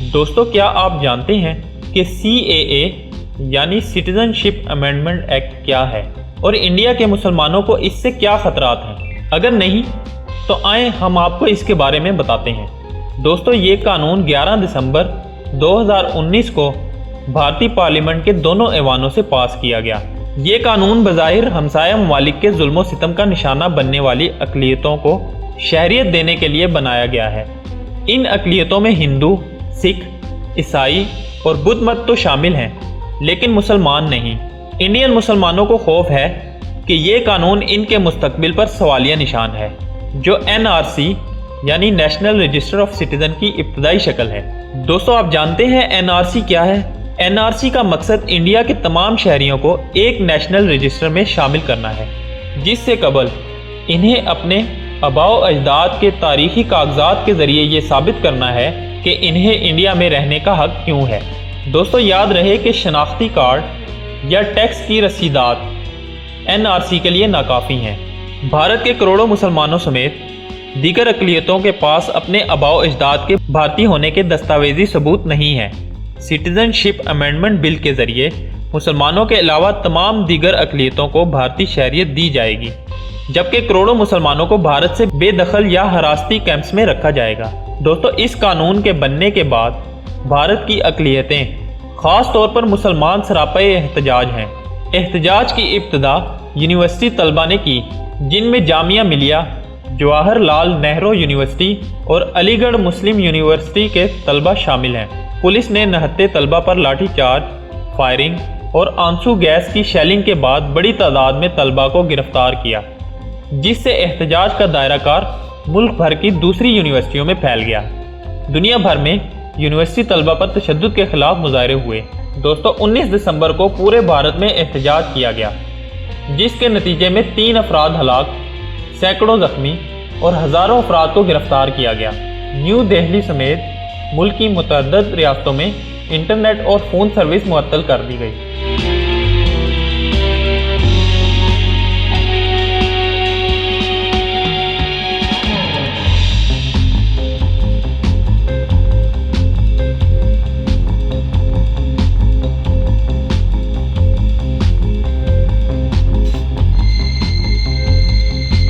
दोस्तों, क्या आप जानते हैं कि CAA यानी सिटीजनशिप अमेंडमेंट एक्ट क्या है और इंडिया के मुसलमानों को इससे क्या खतरात हैं? अगर नहीं तो आए हम आपको इसके बारे में बताते हैं। दोस्तों, ये कानून 11 दिसंबर 2019 को भारतीय पार्लियामेंट के दोनों ऐवानों से पास किया गया। ये कानून बज़ाहिर हमसाया ममालिक के जुल्म सितम का निशाना बनने वाली अक़लियतों को शहरियत देने के लिए बनाया गया है। इन अक़लियतों में हिंदू, सिख, ईसाई और बुद्ध मत तो शामिल हैं, लेकिन मुसलमान नहीं। इंडियन मुसलमानों को खौफ है कि ये कानून इनके मुस्तकबिल पर सवालिया निशान है, जो NRC यानी नेशनल रजिस्टर ऑफ सिटीजन की इब्तदाई शक्ल है। दोस्तों, आप जानते हैं NRC क्या है? NRC का मकसद इंडिया के तमाम शहरियों को एक नेशनल रजिस्टर में शामिल करना है, जिससे कबल इन्हें अपने आबाओ अजदाद के तारीखी कागजात के ज़रिए ये साबित करना है कि इन्हें इंडिया में रहने का हक क्यों है। दोस्तों, याद रहे कि शनाख्ती कार्ड या टैक्स की रसीदात NRC के लिए नाकाफ़ी हैं। भारत के करोड़ों मुसलमानों समेत दीगर अक़लियतों के पास अपने आबाओ अजदाद के भारतीय होने के दस्तावेजी सबूत नहीं है। सिटीजनशिप अमेंडमेंट बिल के ज़रिए मुसलमानों के अलावा तमाम दीगर अक़लियतों को भारतीय शहरियत दी जाएगी, जबकि करोड़ों मुसलमानों को भारत से बेदखल या हिरासती कैंप्स में रखा जाएगा। दोस्तों, इस कानून के बनने के बाद भारत की अक़लियतें, ख़ास तौर पर मुसलमान, सरापे एहतजाज हैं। एहतजाज की इब्तदा यूनिवर्सिटी तलबा ने की, जिनमें जामिया मिलिया, जवाहरलाल नेहरू यूनिवर्सिटी और अलीगढ़ मुस्लिम यूनिवर्सिटी के तलबा शामिल हैं। पुलिस ने नहत्ते तलबा पर लाठीचार्ज, फायरिंग और आंसू गैस की शेलिंग के बाद बड़ी तादाद में तलबा को गिरफ्तार किया, जिससे एहतजाज का दायराकार मुल्क भर की दूसरी यूनिवर्सिटियों में फैल गया। दुनिया भर में यूनिवर्सिटी तलबा पर तशद्दुद के खिलाफ मुजाहरे हुए। दोस्तों, 19 दिसंबर को पूरे भारत में एहतजाज किया गया, जिसके नतीजे में 3 अफराद हलाक, सैकड़ों जख्मी और हज़ारों अफराद को गिरफ्तार किया गया। न्यू दिल्ली समेत मुल्क की मुतअद्दिद रियासतों में इंटरनेट और फ़ोन सर्विस मुअत्तल कर दी गई।